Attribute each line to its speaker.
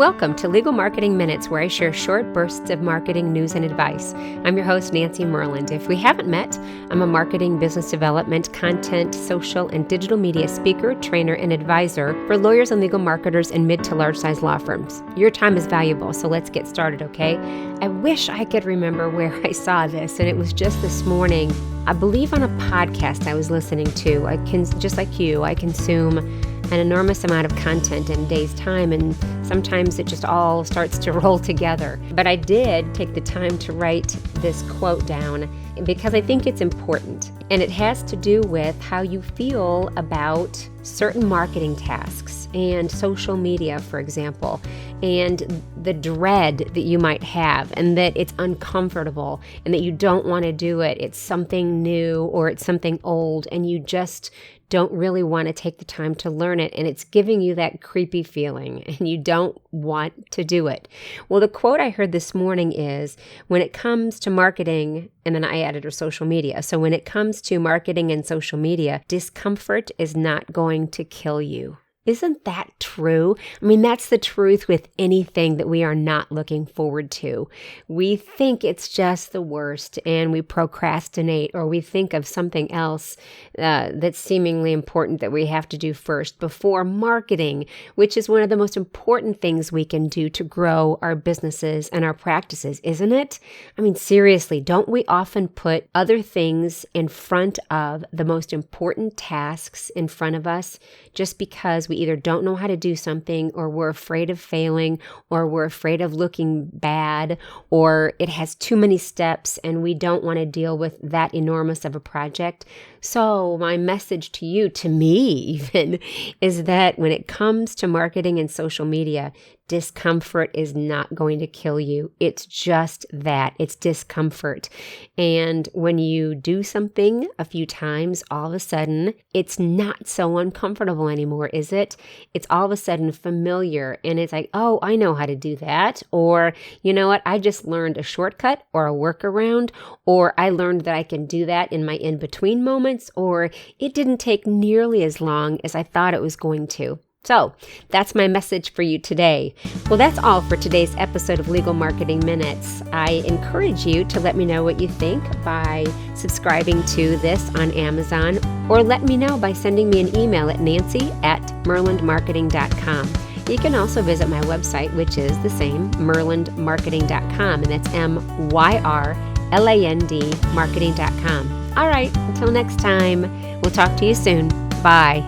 Speaker 1: Welcome to Legal Marketing Minutes, where I share short bursts of marketing news and advice. I'm your host, Nancy Myrland. If we haven't met, I'm a marketing, business development, content, social, and digital media speaker, trainer, and advisor for lawyers and legal marketers in mid to large-size law firms. Your time is valuable, so let's get started, okay? I wish I could remember where I saw this, and it was just this morning. I believe on a podcast I was listening to. Just like you, I consume an enormous amount of content in a day's time, and sometimes it just all starts to roll together. But I did take the time to write this quote down because I think it's important, and it has to do with how you feel about certain marketing tasks and social media, for example, and the dread that you might have, and that it's uncomfortable and that you don't want to do it. It's something new or it's something old, and you just don't really want to take the time to learn it, and it's giving you that creepy feeling, and you don't want to do it. Well, the quote I heard this morning is, when it comes to marketing, and then I added or social media. So when it comes to marketing and social media, discomfort is not going to kill you. Isn't that true? I mean, that's the truth with anything that we are not looking forward to. We think it's just the worst, and we procrastinate, or we think of something else that's seemingly important that we have to do first before marketing, which is one of the most important things we can do to grow our businesses and our practices, isn't it? I mean, seriously, don't we often put other things in front of the most important tasks in front of us just because we either don't know how to do something, or we're afraid of failing, or we're afraid of looking bad, or it has too many steps and we don't want to deal with that enormous of a project? So my message to you, to me even, is that when it comes to marketing and social media, discomfort is not going to kill you. It's just that. It's discomfort. And when you do something a few times, all of a sudden, it's not so uncomfortable anymore, is it? It's all of a sudden familiar, and it's like, oh, I know how to do that. Or, you know what? I just learned a shortcut or a workaround, or I learned that I can do that in my in-between moments, or it didn't take nearly as long as I thought it was going to. So that's my message for you today. Well, that's all for today's episode of Legal Marketing Minutes. I encourage you to let me know what you think by subscribing to this on Amazon, or let me know by sending me an email at nancy@myrlandmarketing.com. You can also visit my website, which is the same, myrlandmarketing.com, and that's MYRLAND marketing.com. All right, until next time, we'll talk to you soon. Bye.